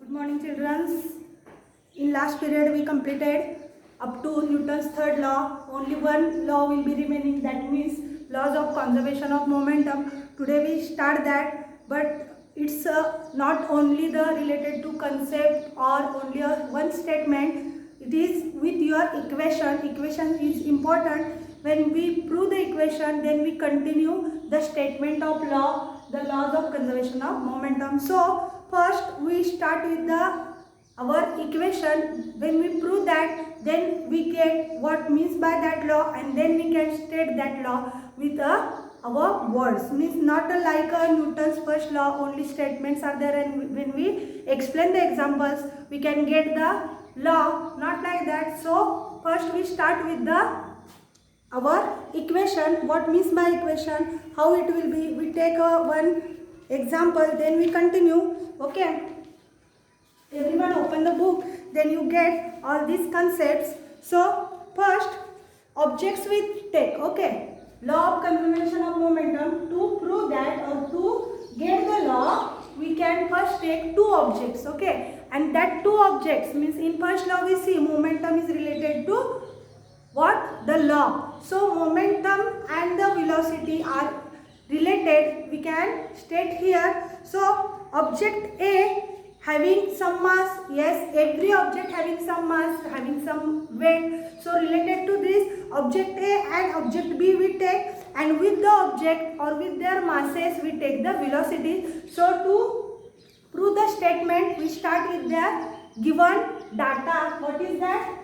Good morning, children. In last period we completed up to Newton's third law. Only one law will be remaining, that means laws of conservation of momentum. Today we start that, but it's not only the related to concept or only one statement. It is with your equation. Equation is important. When we prove the equation, then we continue the statement of law, the laws of conservation of momentum. So first we start with our equation. When we prove that, then we get what means by that law, and then we can state that law with our words. Means not like Newton's first law, only statements are there, and when we explain the examples we can get the law, not like that. So first we start with our equation. What means by equation, how it will be, we take one example, then we continue. Okay, everyone open the book, then you get all these concepts. So first objects we take. Okay, law of conservation of momentum. To prove that or to get the law, we can first take two objects. Okay, and that two objects means in first law we see momentum is related to what? The law. So momentum and the velocity are related, we can state here. So object A having some mass, yes, every object having some mass, having some weight. So related to this, object A and object B we take, and with the object or with their masses we take the velocity. So to prove the statement, we start with the given data. What is that?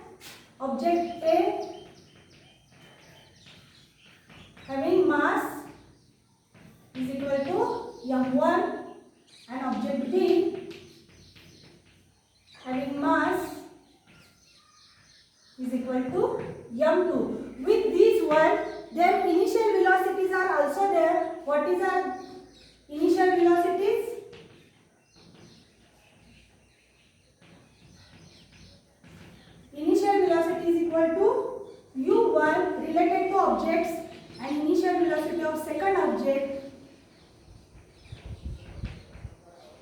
Object A having mass is equal to m1, and object B having mass is equal to m2. With these one, their initial velocities are also there. What is our initial velocities? Initial velocity is equal to u1 related to objects, and initial velocity of second object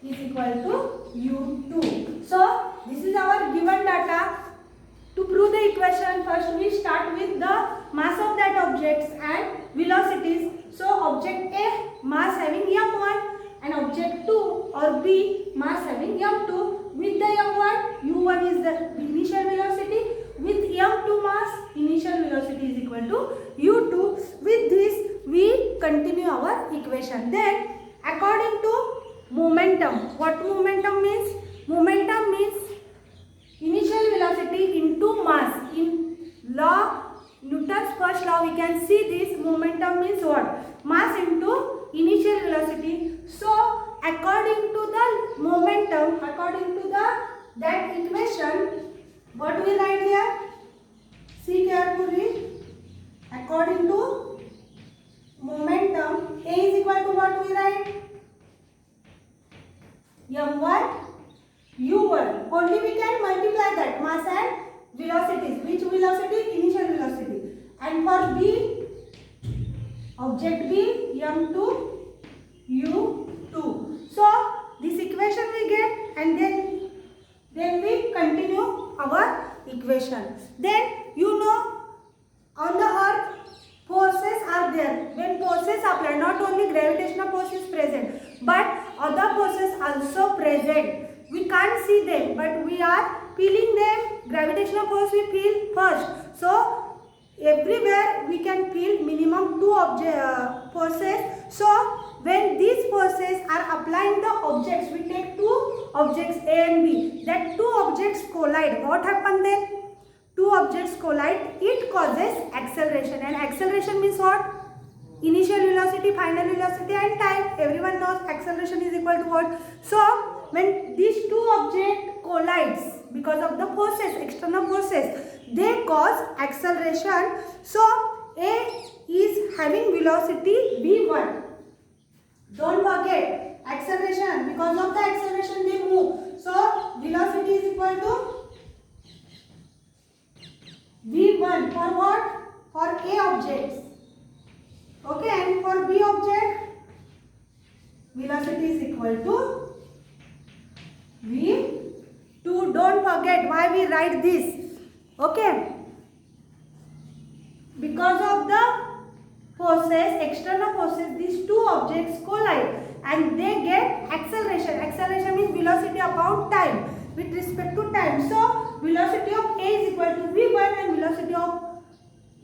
is equal to u2. So this is our given data. To prove the equation, first we start with the mass of that objects and velocities. So object A mass having m1, and object 2 or B mass having m2. With the m1, u1 is the initial velocity. With m2 mass, initial velocity is equal to u2. With this we continue our equation. Then according to momentum, what momentum means? Momentum means initial velocity into mass. In law, Newton's first law, we can see this. Momentum means what? Mass into initial velocity. So according to the momentum, according to that equation, what we write here? See carefully. According to momentum, A is equal to what we write? m1 u1. Only we can multiply that mass and velocities. Which velocity? Initial velocity. And for B, object B, m2 u2. So this equation we get, and then we continue our equation. Then you know, on the earth forces are there. When forces apply, not only gravitational force is present, but other forces also present. We can't see them, but we are feeling them. Gravitational force we feel first. So everywhere we can feel minimum two forces. So when these forces are applying the objects, we take two objects A and B. That two objects collide. What happens then? Two objects collide, it causes acceleration, and acceleration means what? Initial velocity, final velocity, and time. Everyone knows acceleration is equal to what? So when these two objects collides because of the forces, external forces, they cause acceleration. So A is having velocity v1. Don't forget acceleration. Because of the acceleration they move. So velocity is equal to v1 for what? For A objects. Okay, and for B object, velocity is equal to v forget why we write this. Okay. Because of the forces, external forces, these two objects collide and they get acceleration. Acceleration means velocity upon time with respect to time. So velocity of A is equal to v1 and velocity of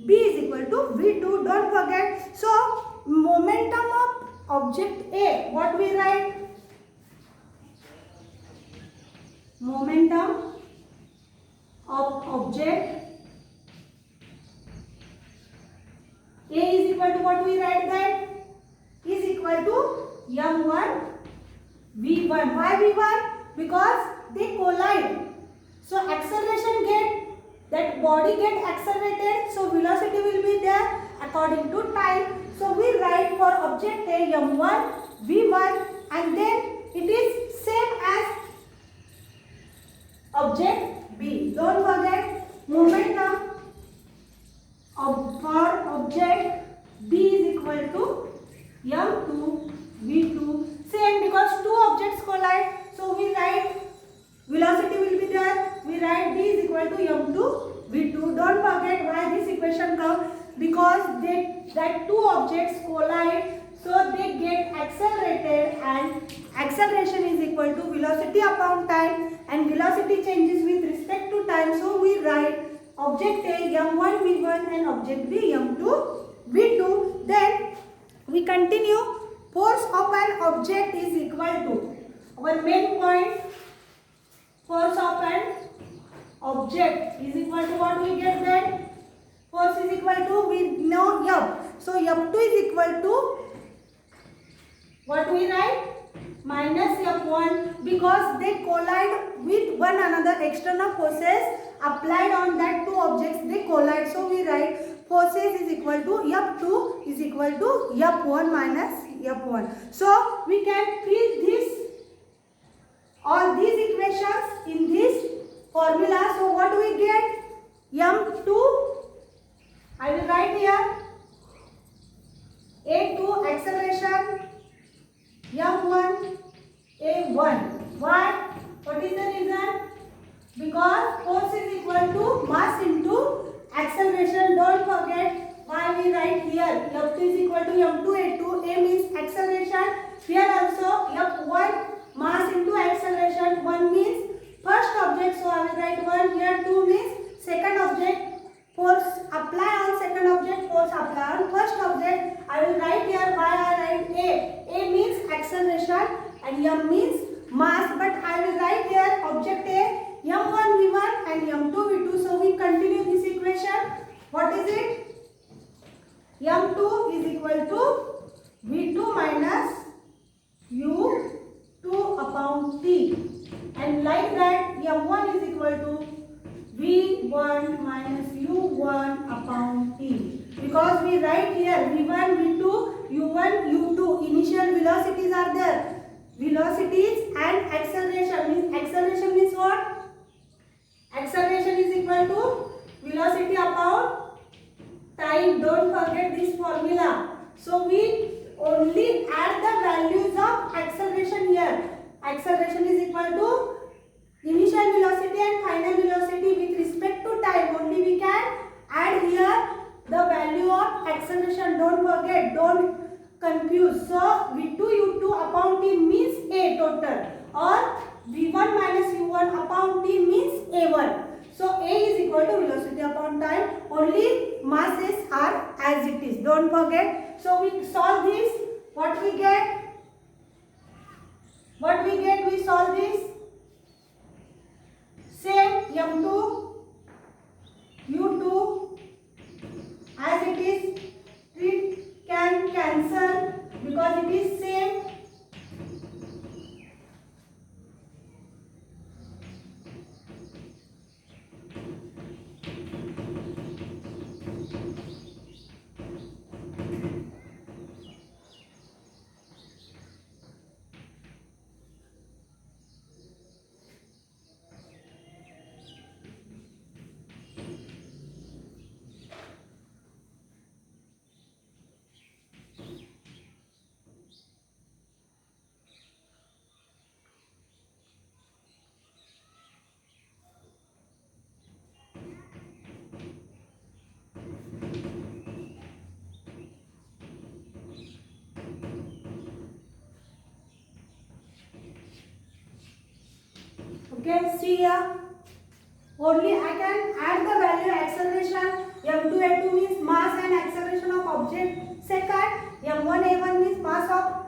B is equal to v2. Don't forget. So momentum of object A, what we write? Momentum of object A is equal to what we write that? Is equal to m1 v1. Why v1? Because they collide. So acceleration get, that body get accelerated. So velocity will be there according to time. So we write for object A m1 v1 and then it is same as object B. Don't forget momentum for object B is equal to m2 v2. Same, because two objects collide. So we write velocity will be there. We write B is equal to m2 v2. Don't forget why this equation comes, because that two objects collide, so they get accelerated and acceleration is equal to velocity upon time and velocity changes with respect to time. So we write object A m1 v1 and object B m2 v2. Then we continue. Force of an object is equal to, our main point, force of an object is equal to what we get that? Force is equal to, we know F. So F2 is equal to what we write? Minus F1, because they collide with one another. External forces applied on that two objects, they collide. So we write forces is equal to F2 is equal to F1 minus F1. So we can fill this, all these equations in this formula. So what do we get? M2, I will write here, A2 acceleration, M1 A1. Why? What is the reason? Because force is equal to mass into acceleration. Don't forget why we write here F2 is equal to M2 A2. A means acceleration. Here also F1 mass into acceleration. 1 means first object, so I will write 1 here. 2 means second object. Force apply on second object, force apply on first object. I will write here why I write A. A means acceleration and M means mass, but I will write here object A m1 v1 and m2 v2. So we continue this equation. What is it? m2 is equal to v2 minus u2 upon t, and like that m1 is equal to v1 minus u1 upon t, because we write here v1 v2 u1 u2. Initial velocities are there, velocities and acceleration means what? Acceleration is equal to velocity upon time. Don't forget this formula. So we only add the values of acceleration here. Acceleration is equal to initial velocity and final velocity with respect to time. Only we can add here the value of acceleration. Don't forget, don't confuse. So v2 u2 upon t means A total, or v1 minus u1 upon t means A1. So A is equal to velocity upon time. Only masses are as it is. Don't forget. So we solve this. What we get? What we get? We solve this. Same m2 u2 as it is. It can cancel because it is same. Okay, see here. Only I can add the value acceleration. M2 A2 means mass and acceleration of object second. M1 A1 means mass of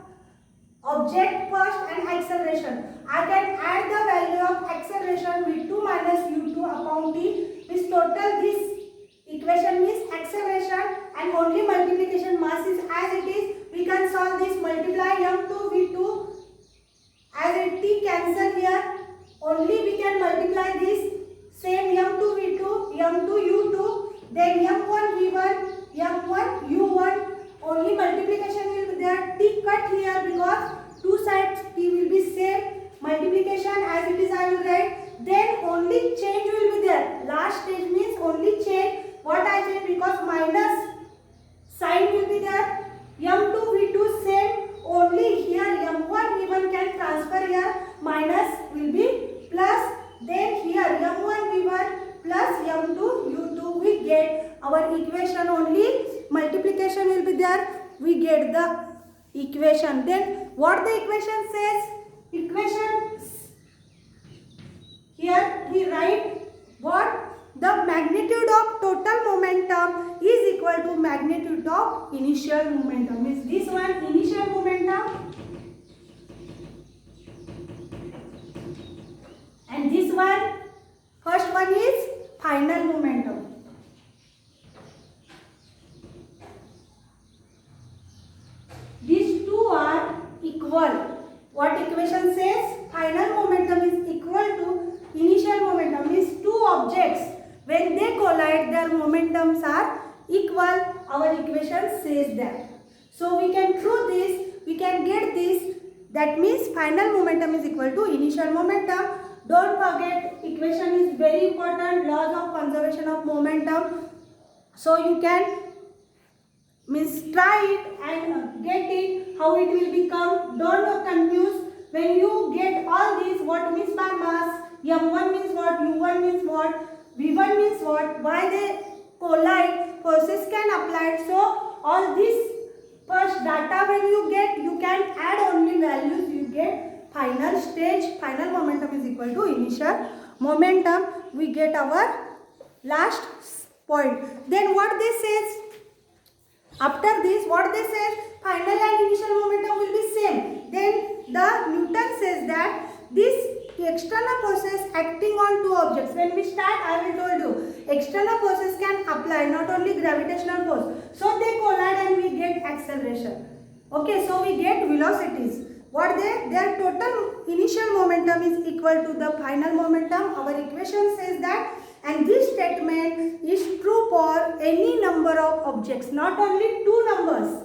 object first and acceleration. I can add the value of acceleration V2 minus U2 upon T. Means total this equation means acceleration and only multiplication mass is as it is. We can solve this, multiply M2 V2 as it T cancel here. Only we can multiply this same M2 V2, M2 U2, then M1 V1, M1 U1. Only multiplication will be there. T cut here because two sides T will be same. Multiplication as it is I will write. Then only change will be there. Last stage means only change. What I change because minus sign will be there. M2 V2 same. Only here M1 V1 can transfer here. Minus will be plus. Then here M1 V1 plus M2 U2 we get our equation. Only multiplication will be there. We get the equation. Then what the equation says? Equation here we write what? The magnitude of total momentum is equal to magnitude of initial momentum. Means this one initial momentum and this one first one is final momentum. These two are equal. What equation says? Final momentum is equal to initial momentum. Means two objects when they collide their momentums are equal. Our equation says that. So we can prove this, we can get this. That means final momentum is equal to initial momentum. Don't forget equation is very important, laws of conservation of momentum. So you can means try it and get it how it will become. Don't confuse. When you get all these, what means by mass, M1 means what, U1 means what, V1 means what, why they collide, forces can apply. So all this first data when you get, you can add only values, you get final stage, final momentum is equal to initial momentum. We get our last point. Then what this says? After this, what they say? Final and initial momentum will be same. Then the Newton says that this external forces acting on two objects. When we start, I will told you, external forces can apply, not only gravitational force. So they collide and we get acceleration. Okay, so we get velocities. What they? Their total initial momentum is equal to the final momentum. Our equation says that. And this statement is true for any number of objects, not only two numbers.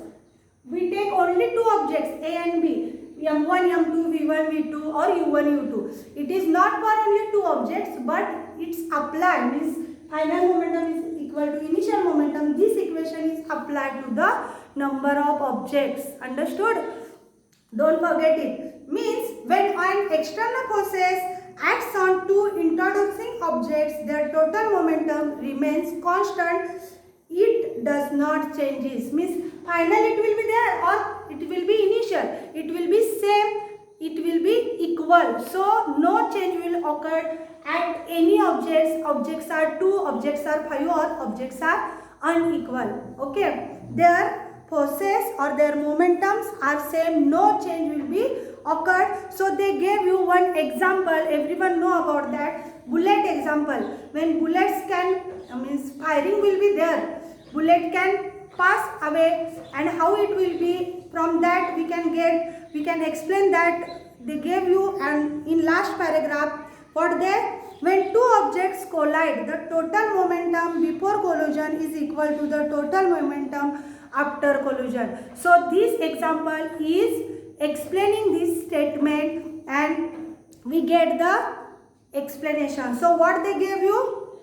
We take only two objects, A and B, M1, M2, V1, V2 or U1, U2. It is not for only two objects, but it's applied. Means final momentum is equal to initial momentum. This equation is applied to the number of objects. Understood? Don't forget it. Means when an external forces acts on two introducing objects, their total momentum remains constant. It does not changes. Means final it will be there or it will be initial. It will be same. It will be equal. So no change will occur at any objects. Objects are 2, objects are 5 or objects are unequal. Okay. Their forces or their momentums are same. No change will be occurred. So they gave you one example. Everyone know about that. Bullet example. When bullets can means firing will be there. Bullet can pass away and how it will be. From that we can explain that. They gave you and in last paragraph what they. When two objects collide, the total momentum before collision is equal to the total momentum after collision. So this example is explaining this statement and we get the explanation. So what they gave you?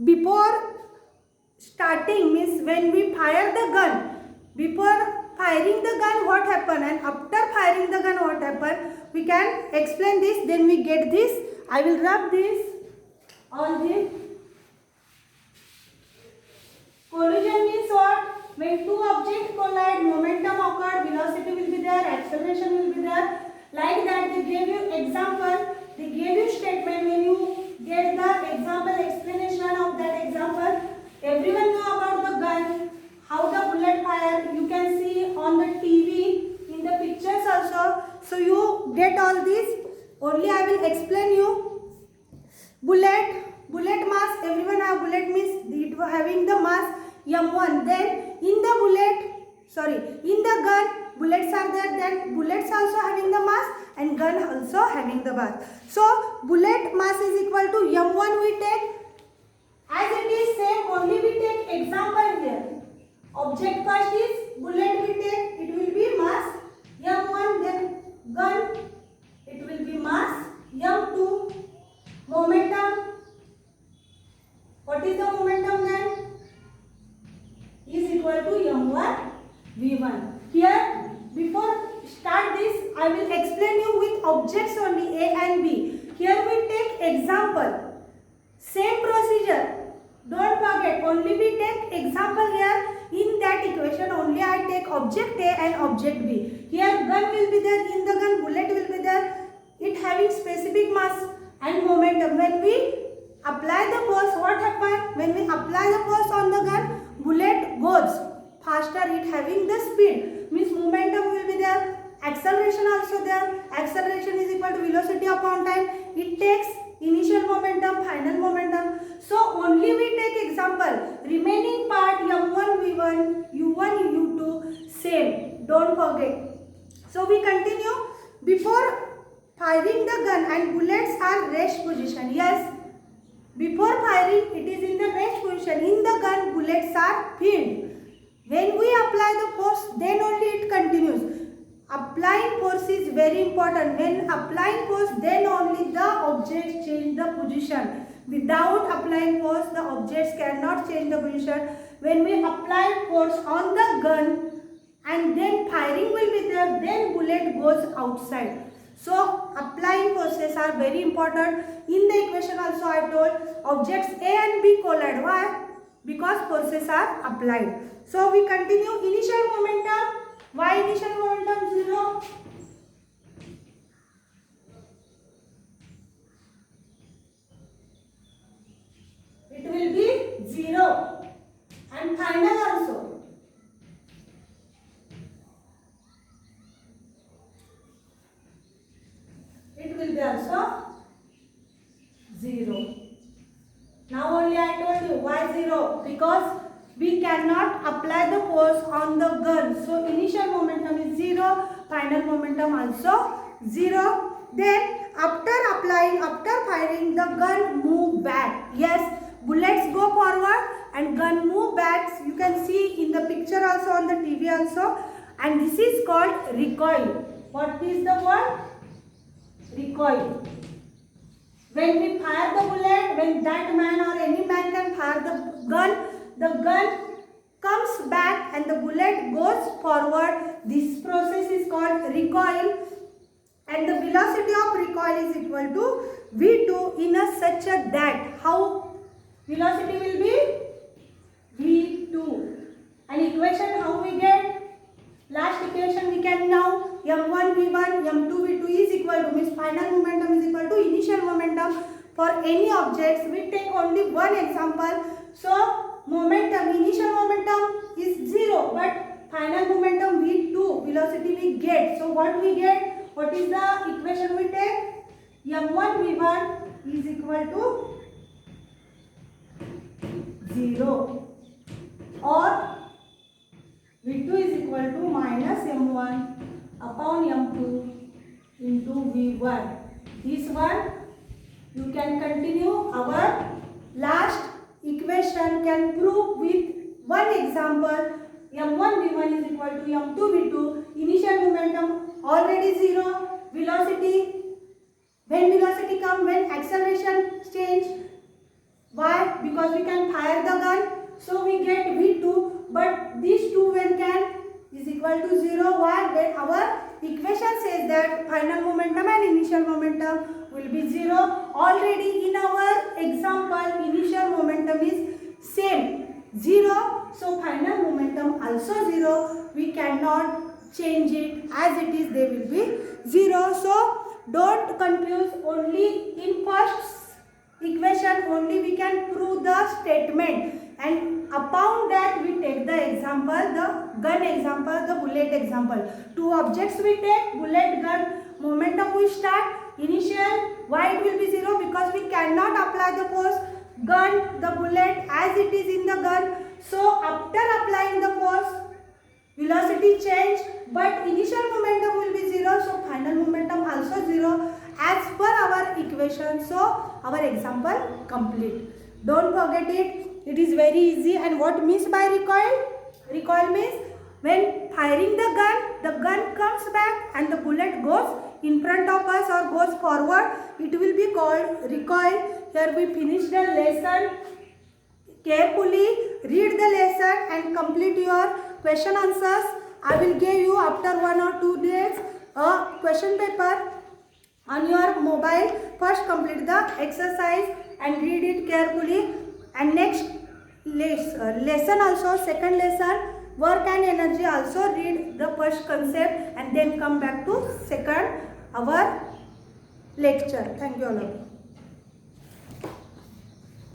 Before starting means when we fire the gun, before firing the gun what happened and after firing the gun what happened, we can explain this, then we get this. I will rub this, all this. Collision means what? When two objects collide, momentum occurred, velocity will be there, acceleration will be there. Like that they gave you example, they gave only I will explain you. Bullet mass, everyone have bullet means it having the mass m1. Then in the gun, bullets are there, then bullets also having the mass and gun also having the mass. So bullet mass is equal to m1 we take, as it is same, only we take example here. Object first is bullet we take, it will be mass m1, then gun, it will be mass m2. Momentum, what is the momentum then? Is equal to m1 v1. Here, before start this, I will explain you with objects only A and B. Here we take example. Same procedure. Don't forget, only we take example here. In that equation, only I take object A and object B. Here gun will be there, in the gun bullet will be there. It having specific mass and momentum. When we apply the force, what happens? When we apply the force on the gun, bullet goes faster, it having the speed. Means momentum will be there, acceleration also there. Acceleration is equal to velocity upon time. It takes initial momentum, final momentum. So only we take example. Remaining part m1 v1, u1 u2 same. Don't forget. So we continue. Before firing the gun and bullets are rest position. Yes, before firing it is in the rest position. In the gun bullets are filled. When we apply the force, then only it continues. Applying force is very important. When applying force, then only the objects change the position. Without applying force, the objects cannot change the position. When we apply force on the gun and then firing will be there, then bullet goes outside. So applying forces are very important. In the equation also I told objects A and B collide. Why? Because forces are applied. So we continue. Initial momentum. Why initial momentum 0? It will be 0. And final also. It will be also 0. Now only I told you why 0? Because we cannot apply the force on the gun. So initial momentum is 0, final momentum also 0. Then after firing, the gun move back. Yes, bullets go forward and gun move back. You can see in the picture also, on the TV also. And this is called recoil. What is the word? Recoil. When we fire the bullet, when that man or any man can fire the gun comes back and the bullet goes forward. This process is called recoil, and the velocity of recoil is equal to v2 in a such a that. How velocity will be v2. And equation how we get? Last equation we can now m1 v1 m2 v2 is equal to, means final momentum is equal to initial momentum. For any objects we take only one example. So momentum, initial momentum is 0, but final momentum v2 velocity we get. So what we get? What is the equation we take? m1 v1 is equal to 0, or v2 is equal to minus m1 upon m2 into v1. This one you can continue. Our last equation can prove with one example. m1 v1 is equal to m2 v2. Initial momentum already 0. Velocity, when velocity come, when acceleration change. Why? Because we can fire the gun, so we get v2. But these two when can is equal to 0. Why? When our equation says that final momentum and initial momentum will be 0. Already in our example, initial momentum is same 0. So final momentum also 0. We cannot change it as it is. They will be 0. So don't confuse. Only in first equation only we can prove the statement, and upon that we take the example, the gun example, the bullet example. Two objects we take, bullet, gun. Momentum we start. Initial, why it will be 0? Because we cannot apply the force gun, the bullet as it is in the gun. So after applying the force, velocity change, but initial momentum will be 0. So final momentum also 0 as per our equation. So our example complete. Don't forget it. It is very easy. And what means by recoil? Recoil means when firing the gun comes back and the bullet goes in front of us or goes forward, it will be called recoil. Here we finish the lesson. Carefully read the lesson and complete your question answers. I will give you after 1 or 2 days a question paper on your mobile. First complete the exercise and read it carefully, and next lesson also, second lesson, work and energy, also read the first concept and then come back to second our lecture. Thank you all of you.